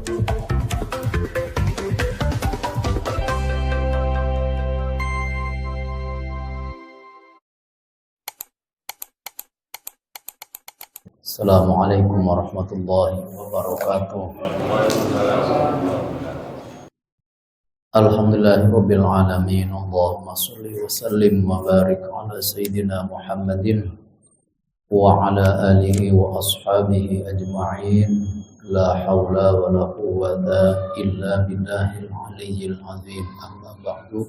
Assalamualaikum warahmatullahi wabarakatuh. Alhamdulillahirabbil alamin. Allahumma shalli wa sallim wa barik ala sayyidina Muhammadin wa ala alihi wa ashabihi ajma'in. La haula wa la quwwata illa billahil aliyyil azim. Amma ba'du.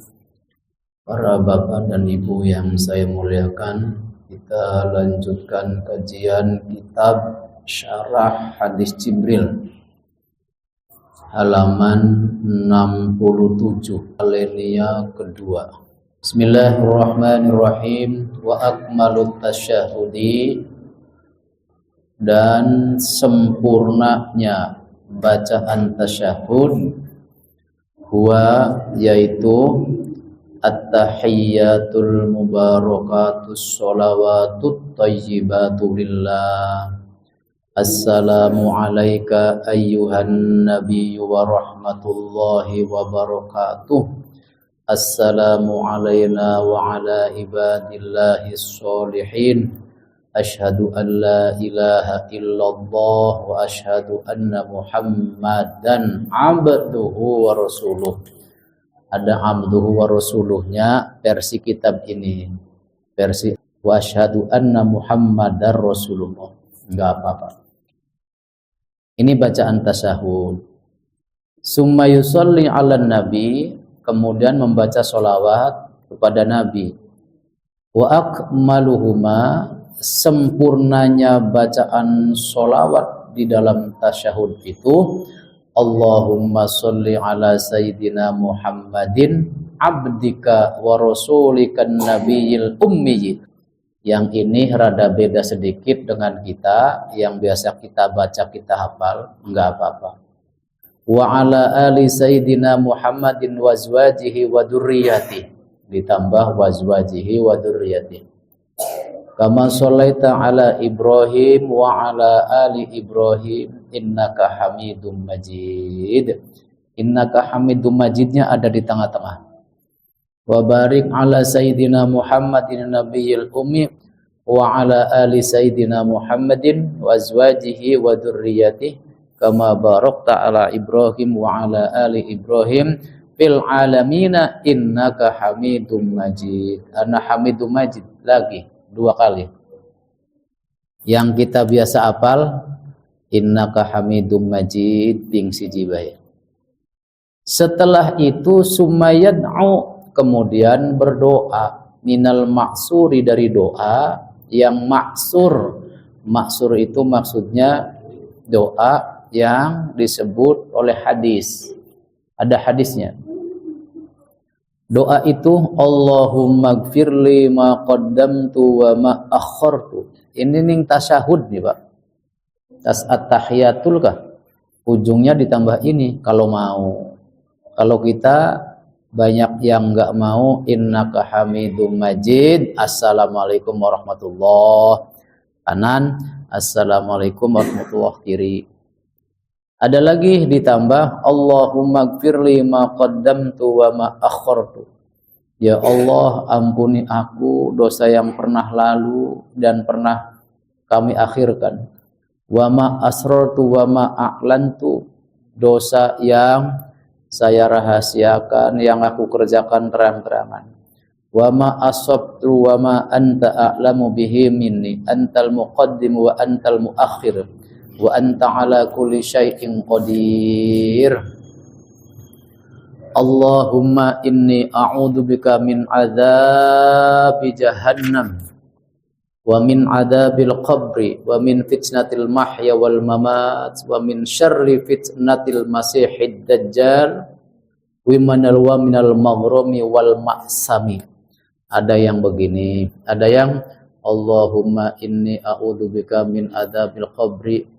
Para bapak dan ibu yang saya muliakan, kita lanjutkan kajian kitab Syarah Hadis Jibril halaman 67, alinea kedua. Bismillahirrahmanirrahim. Wa akmalut tasyahudi, dan sempurnanya bacaan tasyahud, huwa yaitu at-tahiyyatul mubarakatus sholawatut thayyibatu lillah. Assalamu alayka ayyuhan nabiyyu wa rahmatullahi wa barakatuh. Assalamu alayna wa ala ibadillahis sholihin. Asyhadu an la ilaha illallah wa asyhadu anna muhammadan abduhu wa rasuluh. Ada abduhu wa rasuluhnya versi kitab ini, versi wa asyhadu anna muhammadar rasulullah, enggak apa-apa. Ini bacaan tasyahud. Summa yusolli ala nabi, kemudian membaca sholawat kepada nabi. Wa akmaluhuma, sempurnanya bacaan sholawat di dalam tasyahud itu, Allahumma sholli ala sayyidina Muhammadin abdika wa rasulikan nabiyil ummi. Yang ini rada beda sedikit dengan kita yang biasa kita baca, kita hafal, enggak apa-apa. Wa ala ali sayyidina Muhammadin wa azwajihi wa dzurriyyati, ditambah wa azwajihi wa dzurriyyati. Kama sholaita ala Ibrahim wa ala ali Ibrahim innaka hamidum majid. Innaka hamidum majidnya ada di tengah-tengah. Wa barik ala sayyidina Muhammadin nabiyil ummi wa ala ali sayyidina Muhammadin wa azwajihi wa dzurriyyatihi kama barakta ala Ibrahim wa ala ali Ibrahim fil alamina innaka hamidum majid. Ana hamidum majid lagi dua kali. Yang kita biasa hafal innaka hamidum majid ping siji bae. Setelah itu sumayad'u, kemudian berdoa, minal maksuri, dari doa yang maksur. Maksur itu maksudnya doa yang disebut oleh hadis. Ada hadisnya. Doa itu Allahumma gfirli ma qaddamtu wa ma akhartu. Ini ning tasyahud nih Pak. Tas at-tahiyatul kah? Ujungnya ditambah ini kalau mau. Kalau kita banyak yang enggak mau, innaka hamidum majid, assalamualaikum warahmatullahi kanan, assalamualaikum warahmatullahi kiri. Ada lagi ditambah Allahumma gfirli ma qaddamtu wa ma akhartu. Ya Allah, ampuni aku dosa yang pernah lalu dan pernah kami akhirkan. Wa ma asrartu wa ma a'lantu, dosa yang saya rahasiakan, yang aku kerjakan terang-terangan. Wa ma asabtu wa ma anta a'lamu bihi minni, antal muqaddim wa antal muakhir. Wa anta ala kulli syai'in qadir. Allahumma inni a'udzubika min adzabi jahannam wa min adzabil qabri wa min fitnatil mahya wal mamat wa min syarri fitnatil masihid dajjal wa minal maghrami wal ma'sami. Ada yang begini, ada yang Allahumma inni a'udzubika min adzabil qabri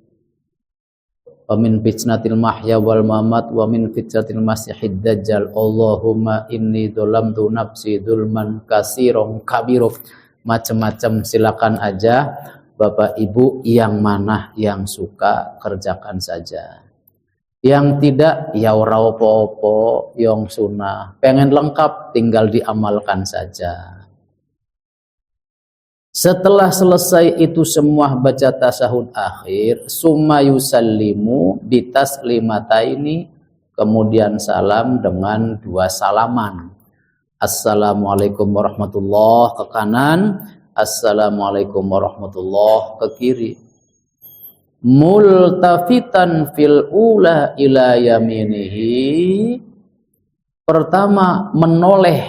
wa min fitnatil mahya wal mamat wa min fitnatil masihid dajjal. Allahumma inni dzalamtu nafsi dzulman katsiran kabira. Macam-macam, silakan aja Bapak Ibu yang mana yang suka kerjakan saja. Yang tidak, ya ora apa-apa, yang sunnah. Pengen lengkap, tinggal diamalkan saja. Setelah selesai itu semua baca tasahud akhir, summa yusallimu bitaslimataini, kemudian salam dengan 2 salaman. Assalamualaikum warahmatullahi ke kanan, assalamualaikum warahmatullahi ke kiri. Multafitan fil ula ila yaminihi, pertama menoleh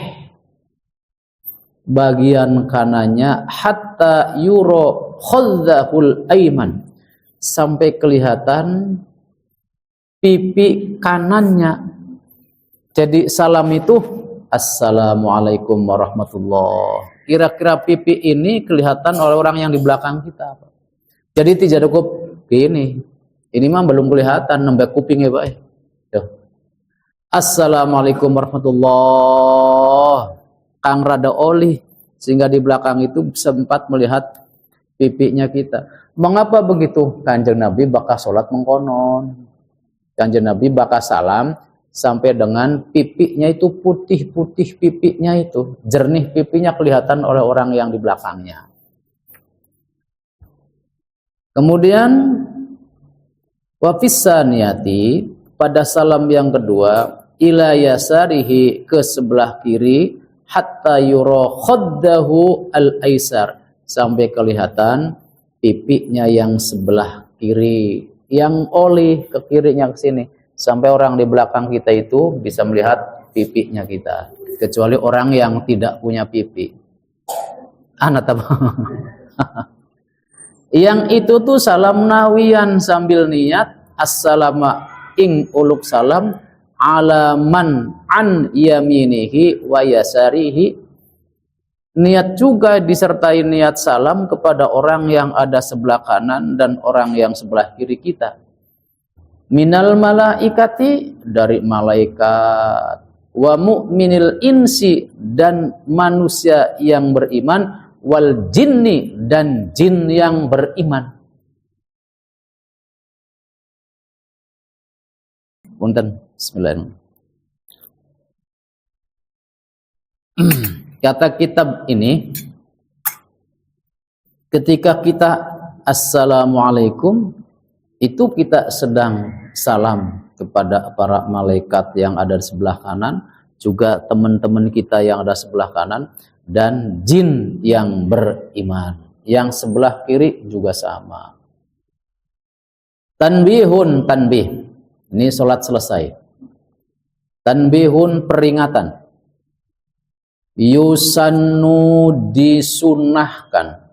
bagian kanannya, hatta yuro khadzahul aiman, sampai kelihatan pipi kanannya. Jadi salam itu assalamualaikum warahmatullahi, kira-kira pipi ini kelihatan oleh orang yang di belakang kita. Jadi tidak cukup gini, ini mah belum kelihatan, nembak kupingnya Pak. Assalamualaikum warahmatullahi, kang rada oli, sehingga di belakang itu sempat melihat pipinya kita. Mengapa begitu? Kanjeng Nabi bakal sholat mengkonon, Kanjeng Nabi bakal salam sampai dengan pipinya itu putih-putih, pipinya itu jernih, pipinya kelihatan oleh orang yang di belakangnya. Kemudian wafissaniyati, pada salam yang kedua, ila yasarihi, ke sebelah kiri, hatta yura khaddahu al-aisar, sampai kelihatan pipinya yang sebelah kiri, yang oli ke kirinya ke sini, sampai orang di belakang kita itu bisa melihat pipinya kita, kecuali orang yang tidak punya pipi. Yang itu tuh salam nawian, sambil niat assalamu ing uluk salam ala man an yaminihi wa yasarihi, niat juga disertai niat salam kepada orang yang ada sebelah kanan dan orang yang sebelah kiri kita. Minal malaikati, dari malaikat, wa mu'minil insi, dan manusia yang beriman, wal jinni, dan jin yang beriman. Punten, bismillahirrahmanirrahim. Kata kitab ini, ketika kita assalamualaikum, itu kita sedang salam kepada para malaikat yang ada di sebelah kanan, juga teman-teman kita yang ada sebelah kanan, dan jin yang beriman. Yang sebelah kiri juga sama. Tanbihun, tanbih. Ini sholat selesai. Tanbihun, peringatan. Yusannu, disunahkan.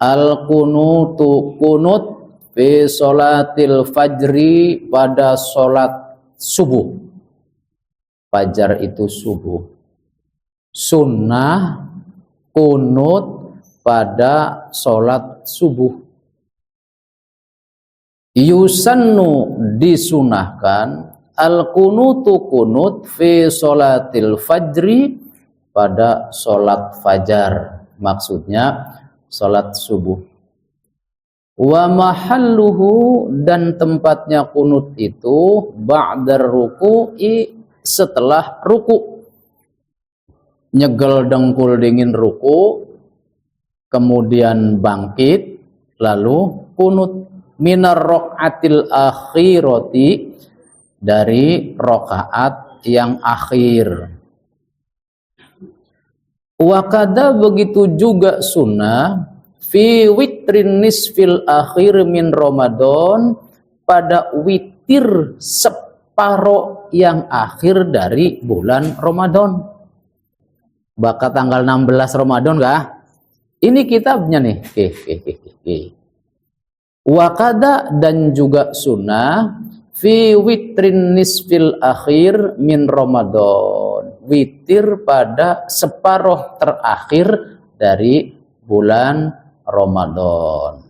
Al-kunutu, kunut, fi sholatil fajri, pada sholat subuh. Fajar itu subuh. Sunnah kunut pada sholat subuh. Yusannu, disunahkan, al-kunutu, kunut, fi sholatil fajri, pada sholat fajar, maksudnya sholat subuh. Wa mahalluhu, dan tempatnya kunut itu ba'dar ruku'i, setelah ruku. Nyegel dengkul dingin ruku, kemudian bangkit, lalu kunut. Minar rokaatil akhirati, dari rokaat yang akhir. Wakada, begitu juga sunnah, fi witrin nisfil akhir min Ramadan, pada witir separuh yang akhir dari bulan Ramadan. Bakal tanggal 16 Ramadan kah? Ini kitabnya nih. Wakada, dan juga sunnah, fi witrin nisfil akhir min Ramadan, witir pada separuh terakhir dari bulan Ramadan.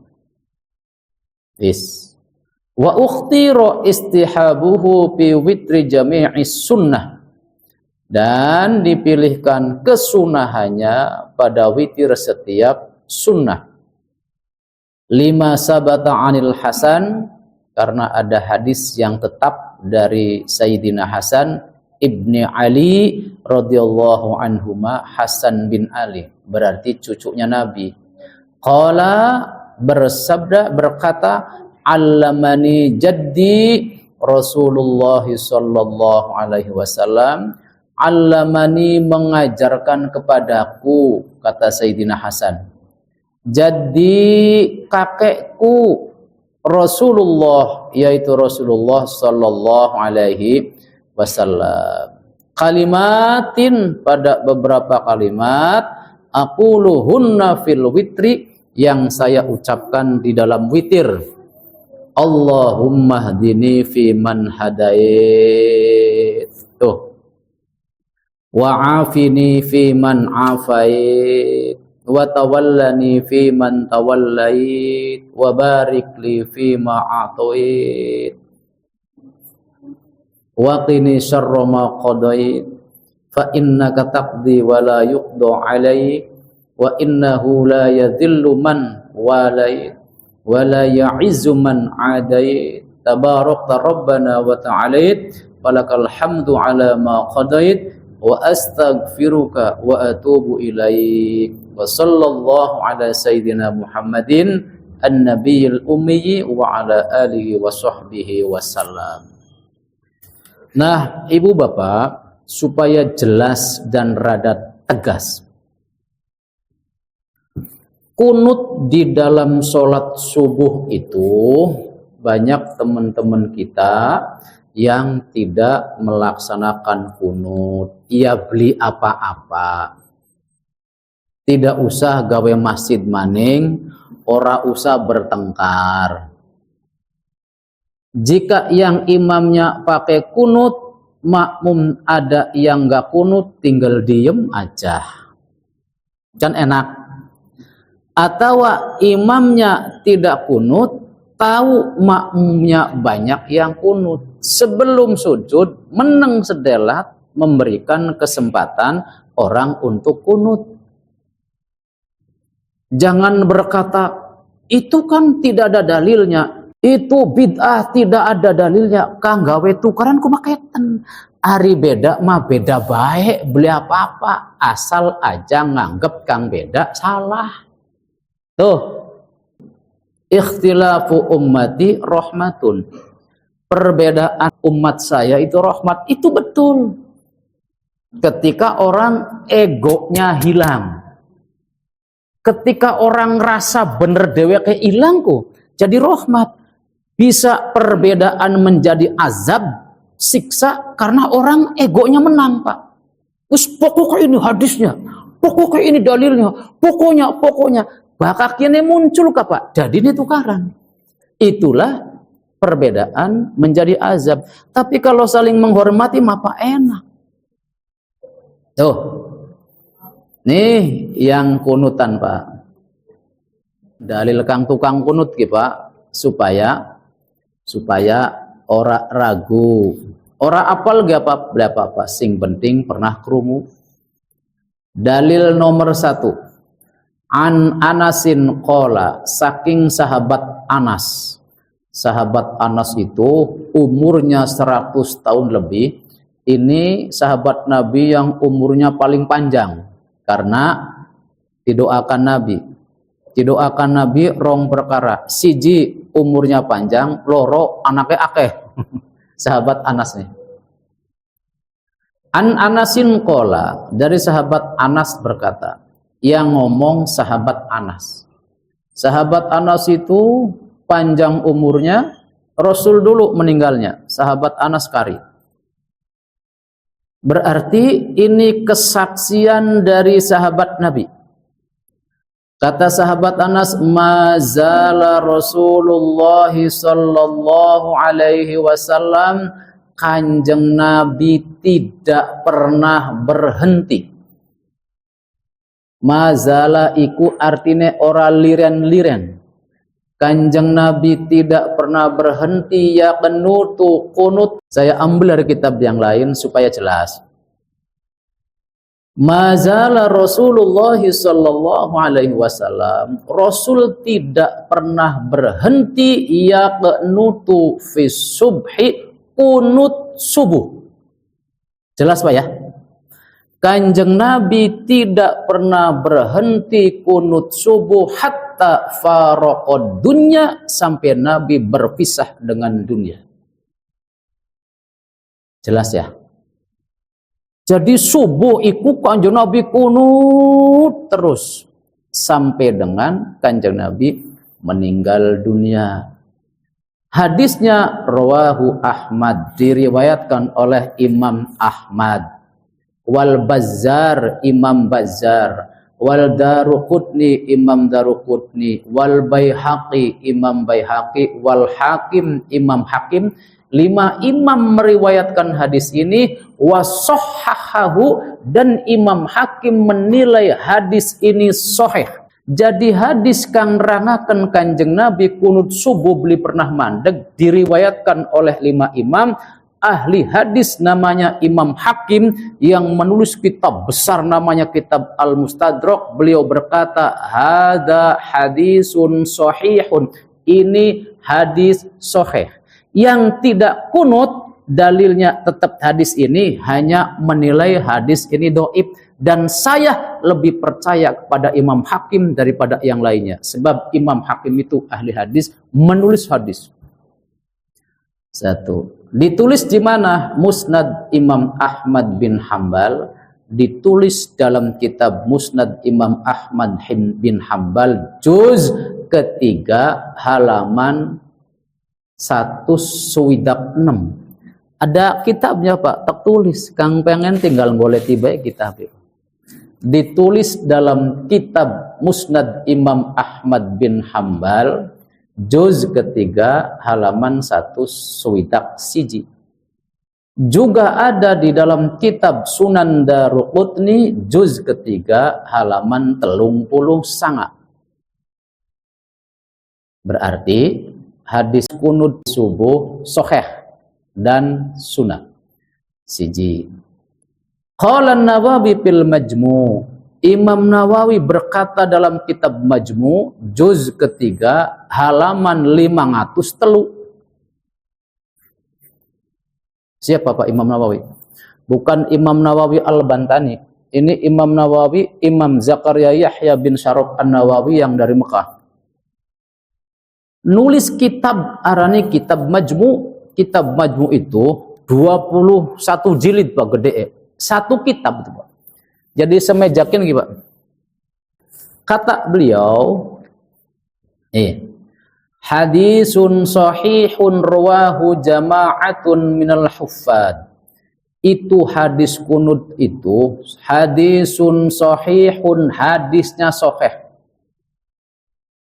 Wa ukhtira istihabuhu fi witri jami'is sunnah, dan dipilihkan kesunahannya pada witir setiap sunnah. Lima sabata anil Hasan, karena ada hadis yang tetap dari Sayyidina Hasan ibni Ali radhiyallahu anhuma, Hasan bin Ali berarti cucunya Nabi. Qala bersabda berkata, allamani jaddi Rasulullah sallallahu alaihi wasallam, allamani mengajarkan kepadaku, kata Sayyidina Hasan, jadi kakekku Rasulullah, yaitu Rasulullah sallallahu alaihi wasallam, kalimatin, pada beberapa kalimat, aquluhunna fil witri, yang saya ucapkan di dalam witir. Allahumma hdini fi man hadait, tuh, wa'afini fi man afait, wa tawallani fi man tawallait, wa barik li fi ma a'tait, wa qini syarra ma qadait, fa innaka taqdi wa la yuqda alaik, wa innahu la yadhillu man walait wa la ya'izzu man adait, tabarakta rabbana wa ta'alait, walakal hamdu ala ma qadait, wa astaghfiruka wa atubu ilaik, wa sallallahu ala sayyidina Muhammadin an-nabiyil ummi wa ala alihi wa sahbihi wasallam. Nah, ibu bapak, supaya jelas dan rada tegas, kunut di dalam sholat subuh itu banyak teman-teman kita yang tidak melaksanakan kunut. Ia beli apa-apa, tidak usah gawe masjid maning, ora usah bertengkar. Jika yang imamnya pakai kunut, makmum ada yang nggak kunut, tinggal diem aja, kan enak. Atau imamnya tidak kunut, tahu makmumnya banyak yang kunut, sebelum sujud meneng sedelat memberikan kesempatan orang untuk kunut. Jangan berkata, itu kan tidak ada dalilnya, itu bid'ah, tidak ada dalilnya, kang gawe tukaran kumaketan. Ari beda mah beda baik, beli apa-apa, asal aja nganggep kang beda salah. Tuh, ikhtilafu ummati rahmatun, perbedaan umat saya itu rahmat. Itu betul. Ketika orang egonya hilang, ketika orang rasa bener deweke hilang kok, jadi rahmat. Bisa perbedaan menjadi azab, siksa, karena orang egonya menang, Pak. Terus pokoknya ini hadisnya, pokoknya ini dalilnya, pokoknya. Bakal kini muncul Pak, jadi ini tukaran. Itulah perbedaan menjadi azab. Tapi kalau saling menghormati apa enak. Tuh, nih yang kunutan Pak. Dalil kang tukang kunut ki Pak, supaya ora ragu, ora apal gak apa-apa, sing penting pernah krungu. Dalil nomor 1. An Anasin qala, saking sahabat Anas. Sahabat Anas itu umurnya 100 tahun lebih. Ini sahabat Nabi yang umurnya paling panjang, karena didoakan Nabi. Didoakan Nabi rong perkara. Siji umurnya panjang, loro anaknya akeh. Sahabat Anas nih. An Anasin qala, dari sahabat Anas berkata, yang ngomong sahabat Anas. Sahabat Anas itu panjang umurnya, Rasul dulu meninggalnya, sahabat Anas kari. Berarti ini kesaksian dari sahabat Nabi. Kata sahabat Anas, mazala Rasulullah sallallahu alaihi wasallam, Kanjeng Nabi tidak pernah berhenti. Mazala iku artine ora liren-liren. Kanjeng Nabi tidak pernah berhenti ya kenutu kunut. Saya ambil dari kitab yang lain supaya jelas. Mazala Rasulullah sallallahu alaihi wasallam, Rasul tidak pernah berhenti yaqnutu fi subhi, kunut subuh. Jelas Pak ya? Kanjeng Nabi tidak pernah berhenti kunut subuh hatta faraqad dunya, sampai Nabi berpisah dengan dunia. Jelas ya? Jadi subuh iku Kanjeng Nabi kunut terus sampai dengan Kanjeng Nabi meninggal dunia. Hadisnya rawahu Ahmad, diriwayatkan oleh Imam Ahmad, wal Bazzar, Imam Bazzar, wal Daruqutni, Imam Daruqutni, wal Baihaqi, Imam Baihaqi, wal Hakim, Imam Hakim. 5 imam meriwayatkan hadis ini, wasahhahahu, dan Imam Hakim menilai hadis ini sahih. Jadi hadis kang rangaken Kanjeng Nabi kunut subuh beli pernah mandeg diriwayatkan oleh 5 imam. Ahli hadis namanya Imam Hakim yang menulis kitab besar namanya kitab Al-Mustadrak. Beliau berkata, hada hadisun sahihun, ini hadis sahih. Yang tidak kunut, dalilnya tetap hadis ini hanya menilai hadis ini dhaif, dan saya lebih percaya kepada Imam Hakim daripada yang lainnya, sebab Imam Hakim itu ahli hadis, menulis hadis. 1. Ditulis di mana? Musnad Imam Ahmad bin Hambal, ditulis dalam kitab Musnad Imam Ahmad bin Hambal juz ketiga halaman 106. Ada kitabnya Pak, tertulis. Kang pengen tinggal boleh tiba kitab itu. Ditulis dalam kitab Musnad Imam Ahmad bin Hambal juz ketiga halaman 101. Juga ada di dalam kitab Sunan Daruqutni juz ketiga halaman 39. Berarti hadis kunut subuh sahih dan sunnah. Siji. Qala Nawawi fil Majmu', Imam Nawawi berkata dalam kitab Majmu' juz ketiga halaman 503. Siapa Pak Imam Nawawi? Bukan Imam Nawawi Al-Bantani. Ini Imam Nawawi, Imam Zakaria Yahya bin Syaraf An-Nawawi yang dari Mekah. Nulis kitab arani kitab Majmu'. Kitab Majmu' itu 21 jilid Pak, gede. Satu kitab itu Pak. Jadi semejakin gitu Pak. Kata beliau, hadisun sahihun rawahu jama'atun minal huffad. Itu hadis kunut itu hadisun sahihun, hadisnya sahih.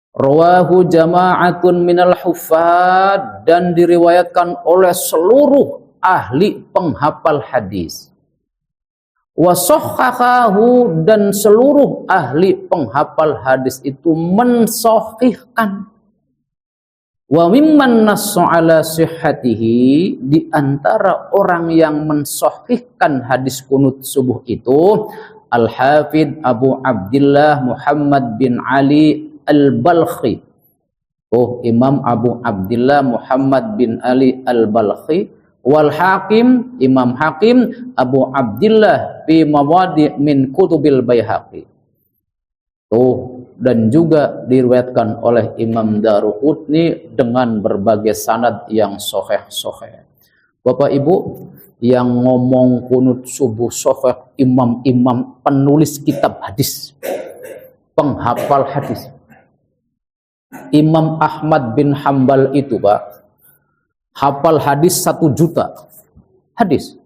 Rawahu jama'atun minal huffad, dan diriwayatkan oleh seluruh ahli penghafal hadis. Wa sahhahahu, dan seluruh ahli penghafal hadis itu mensahihkan. Wa mimman nassa ala sihhatihi, di antara orang yang mensahihkan hadis kunut subuh itu Al-Hafidh Abu Abdillah Muhammad bin Ali Al-Balkhi. Imam Abu Abdillah Muhammad bin Ali Al-Balkhi. Wal Hakim, Imam Hakim Abu Abdillah fi mawadi' min kutubil Baihaqi. Dan juga diriwayatkan oleh Imam Daruqutni dengan berbagai sanad yang sahih. Bapak Ibu, yang ngomong kunut subuh sahih imam-imam penulis kitab hadis, penghafal hadis. Imam Ahmad bin Hambal itu Pak, hafal hadis 1 juta. Hadis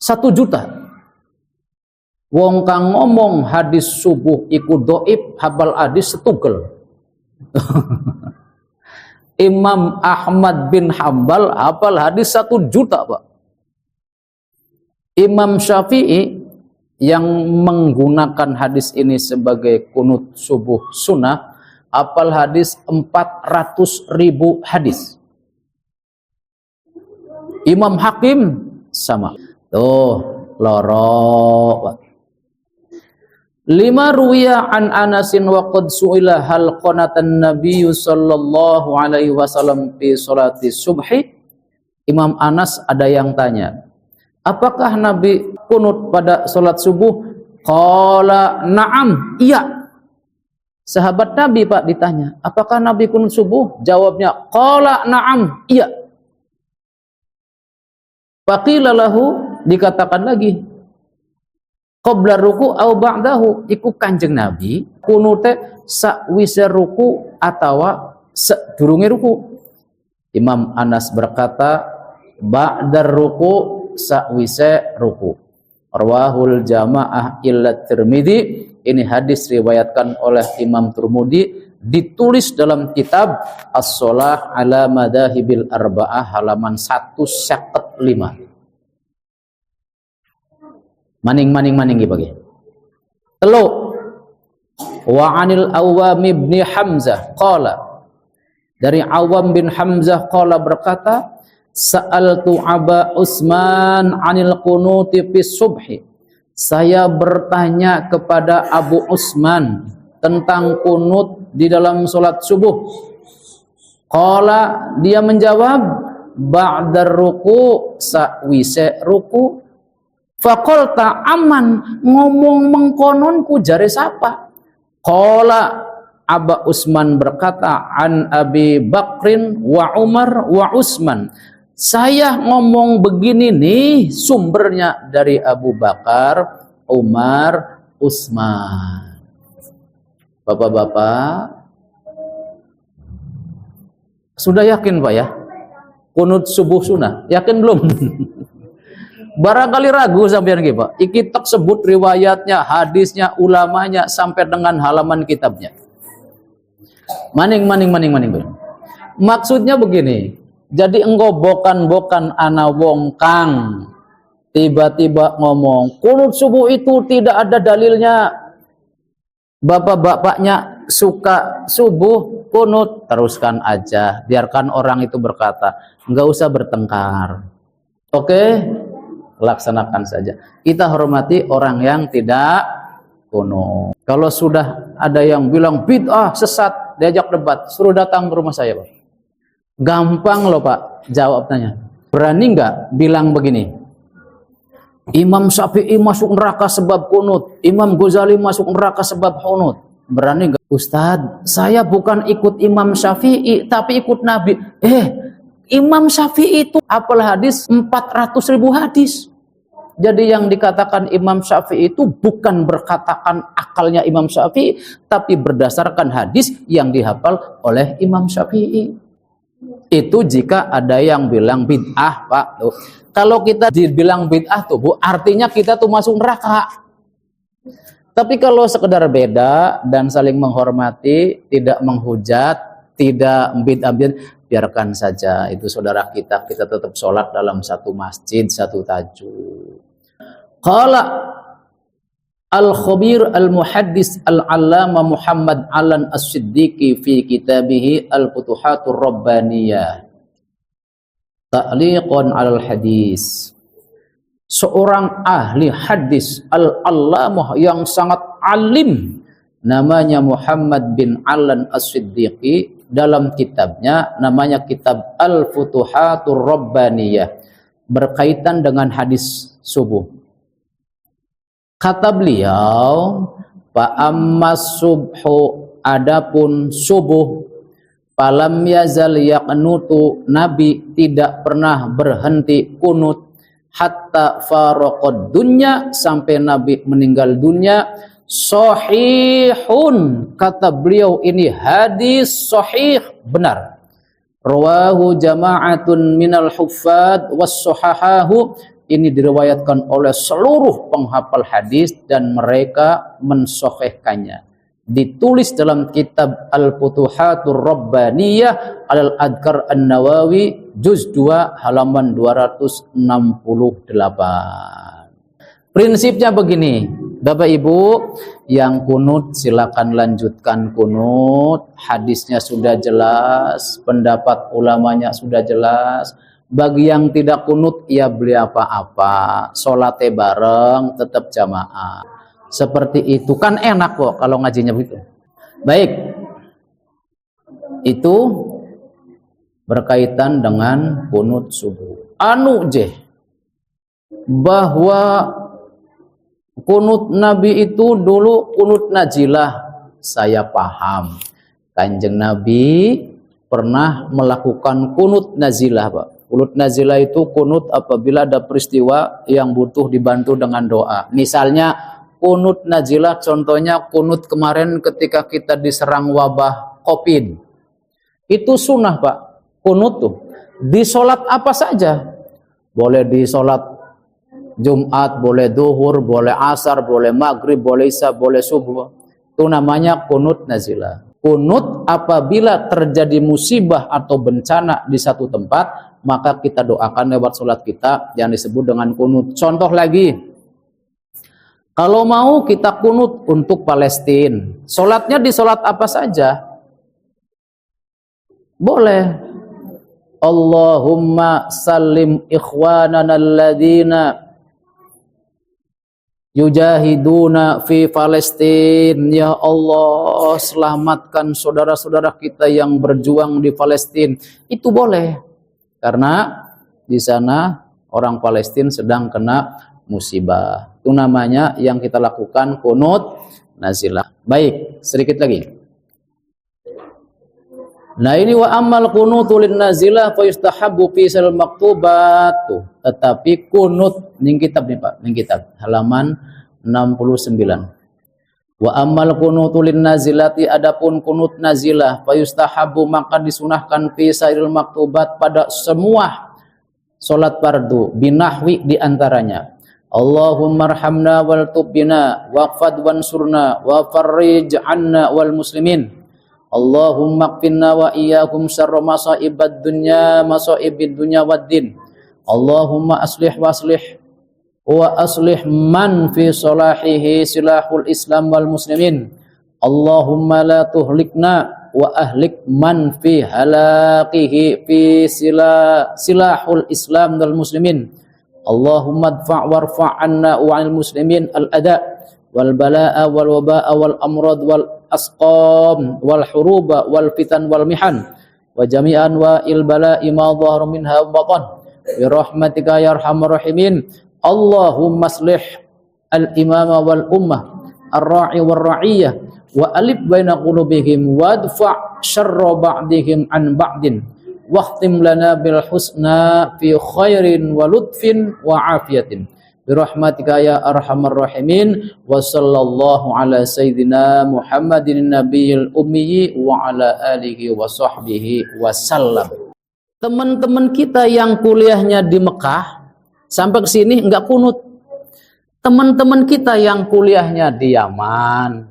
1 juta. Wong kang ngomong hadis subuh iku dhaif, hafal hadis setugel. Imam Ahmad bin Hambal hafal hadis 1 juta Pak. Imam Syafi'i yang menggunakan hadis ini sebagai kunut subuh sunnah, hafal hadis 400.000 hadis. Imam Hakim sama. Loro. Lima ruwiya an Anasin wa qad su'ila hal qanatan Nabi sallallahu alaihi wasallam fi salati subhi. Imam Anas ada yang tanya, apakah Nabi kunut pada salat subuh? Qala na'am, iya. Sahabat Nabi Pak ditanya, apakah Nabi kunut subuh? Jawabnya, qala na'am, iya. Faqila lahu, dikatakan lagi, qabla ruku au ba'dahu, iku Kanjeng Nabi kunute sakwise ruku atawa sadurunge ruku. Imam Anas berkata ba'dar ruku, sakwise ruku. Rawahul jamaah illa Tirmidzi. Ini hadis riwayatkan oleh Imam Tirmidzi, ditulis dalam kitab As-Shalah ala Madahibil Arba'ah halaman 155. Maning bagi. Telu. Wa 'anil Awwam bin Hamzah qala, dari Awam bin Hamzah qala berkata, sa'altu Aba Utsman 'anil qunuti fis subhi. Saya bertanya kepada Abu Utsman tentang kunut di dalam salat subuh. Qala, dia menjawab, ba'dar ruku, sakwise ruku. Faqulta aman, ngomong mengkononku jare sapa? Qala, Aba Utsman berkata, an Abi Bakrin wa Umar wa Utsman. Saya ngomong begini nih, sumbernya dari Abu Bakar, Umar, Utsman. Bapak-bapak, sudah yakin Pak ya? Kunut subuh sunnah, yakin belum? Barangkali ragu sampean nggih Pak. Iki tak sebut riwayatnya, hadisnya, ulamanya sampai dengan halaman kitabnya. Maning. Maksudnya begini. Jadi enggobokan-bokan ana wong kang tiba-tiba ngomong kunut subuh itu tidak ada dalilnya. Bapak-bapaknya suka subuh kunut, teruskan aja. Biarkan orang itu berkata, enggak usah bertengkar. Oke? Laksanakan saja. Kita hormati orang yang tidak kunut. Kalau sudah ada yang bilang bid'ah, sesat, diajak debat, suruh datang ke rumah saya, Pak. Gampang loh Pak jawabnya. Berani nggak bilang begini, Imam Syafi'i masuk neraka sebab kunut, Imam Ghazali masuk neraka sebab kunut? Berani nggak? Ustadz, saya bukan ikut Imam Syafi'i tapi ikut Nabi. Imam Syafi'i itu hafal hadis 400.000 hadis. Jadi yang dikatakan Imam Syafi'i itu bukan berkatakan akalnya Imam Syafi'i, tapi berdasarkan hadis yang dihafal oleh Imam Syafi'i. Itu jika ada yang bilang bid'ah Pak. Tuh. Kalau kita dibilang bid'ah tuh Bu, artinya kita tuh masuk neraka. Tapi kalau sekedar beda dan saling menghormati, tidak menghujat, tidak bid'ah, biarkan saja. Itu saudara kita tetap sholat dalam satu masjid, satu tajuk. Qala Al-Khabir Al-Muhaddis Al-Allama Muhammad Alan As-Siddiqi fi kitabihi Al-Futuhatur Rabbaniyah Ta'liqan 'alal hadis. Seorang ahli hadis Al-Allamah yang sangat alim, namanya Muhammad bin Alan As-Siddiqi, dalam kitabnya namanya kitab Al-Futuhatur Rabbaniyah, berkaitan dengan hadis subuh. Kata beliau, Fa'ammas subhu, adapun subuh, falam yazal yaqnutu, Nabi tidak pernah berhenti kunut, hatta faraqad dunya, sampai Nabi meninggal dunia. Sahihun, kata beliau, ini hadis sahih, benar. Rawahu jama'atun minal huffad was sahahahu, ini diriwayatkan oleh seluruh penghafal hadis dan mereka mensahihkannya. Ditulis dalam kitab Al-Futuhatur Rabbaniyah Al-Adhkar An-Nawawi juz 2 halaman 268. Prinsipnya begini, Bapak Ibu, yang kunut silakan lanjutkan kunut, hadisnya sudah jelas, pendapat ulamanya sudah jelas. Bagi yang tidak kunut, ya beli apa-apa, sholatnya bareng, tetap jamaah. Seperti itu kan enak kok kalau ngajinya begitu. Baik, itu berkaitan dengan kunut subuh. Anu je, bahwa kunut Nabi itu dulu kunut nazilah, saya paham. Kanjeng Nabi pernah melakukan kunut nazilah, Pak. Kunut nazilah itu kunut apabila ada peristiwa yang butuh dibantu dengan doa. Misalnya kunut nazilah, contohnya kunut kemarin ketika kita diserang wabah COVID. Itu sunnah, Pak. Kunut tuh di sholat apa saja. Boleh di sholat Jumat, boleh duhur, boleh asar, boleh maghrib, boleh isya, boleh subuh. Itu namanya kunut nazilah. Kunut apabila terjadi musibah atau bencana di satu tempat, maka kita doakan lewat sholat kita yang disebut dengan kunut. Contoh lagi, kalau mau kita kunut untuk Palestina, sholatnya di sholat apa saja? Boleh. Allahumma salim ikhwanana alladzina yujahiduna fi Palestin. Ya Allah, selamatkan saudara-saudara kita yang berjuang di Palestina. Itu boleh. Karena di sana orang Palestina sedang kena musibah. Itu namanya yang kita lakukan kunut nazilah. Baik, sedikit lagi. Nah ini wa amal kunutul nazilah fa yustahabbu fi sal maktubat. Tetapi kunut ning kitab nih Pak, ning kitab halaman 69. Wa amal kunutul nazilati, adapun kunut nazilah fa yustahabbu maka disunahkan fi sal maktubat pada semua salat fardu binahwi di antaranya. Allahumma arhamna wal tubna waqfad wansurna wa farrij 'anna wal muslimin. Allahumma qfinna wa iyyakum syarra masaibad dunya masaibid dunya waddin. Allahumma aslih wa aslih man fi salahihi silahul islam wal muslimin. Allahumma la tuhlikna wa ahlik man fi halakihi fi silahul islam wal muslimin. Allahumma adfa' warfa' anna wa 'anil muslimin al ada wal balaa wal wabaa wal amrad wal asqam wal huruba wal fitan wal mihan wa jami'an wa il bala'i ma dhahara minha wa batan bi rahmatika ya arhamar rahimin. Allahumma aslih al imama wal ummah ar-ra'i wal ra'iyah wa alif baina qulubihim wadfa' syarra ba'dihim an ba'din waqtim lana bil husna fi khairin wa lutfin wa afiyatin birahmatika ya arhamar rahimin. Wa sallallahu ala sayyidina Muhammadin nabiyil ummi wa ala alihi wa sahbihi wasallam. Teman-teman kita yang kuliahnya di Mekah sampai ke sini enggak kunut. Teman-teman kita yang kuliahnya di Yaman,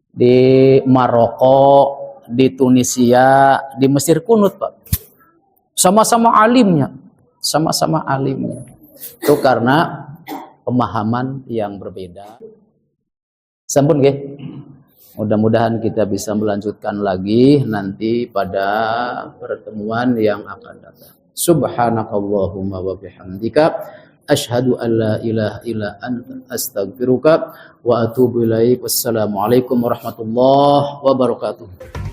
di Maroko, di Tunisia, di Mesir kunut, Pak. Sama-sama alimnya, sama-sama alimnya. Itu karena pemahaman yang berbeda. Sampun nggih. Mudah-mudahan kita bisa melanjutkan lagi nanti pada pertemuan yang akan datang. Subhanakallahumma wa bihamdika asyhadu an la ilaha illa anta astaghfiruka wa atubu ilaik. Wassalamualaikum warahmatullahi wabarakatuh.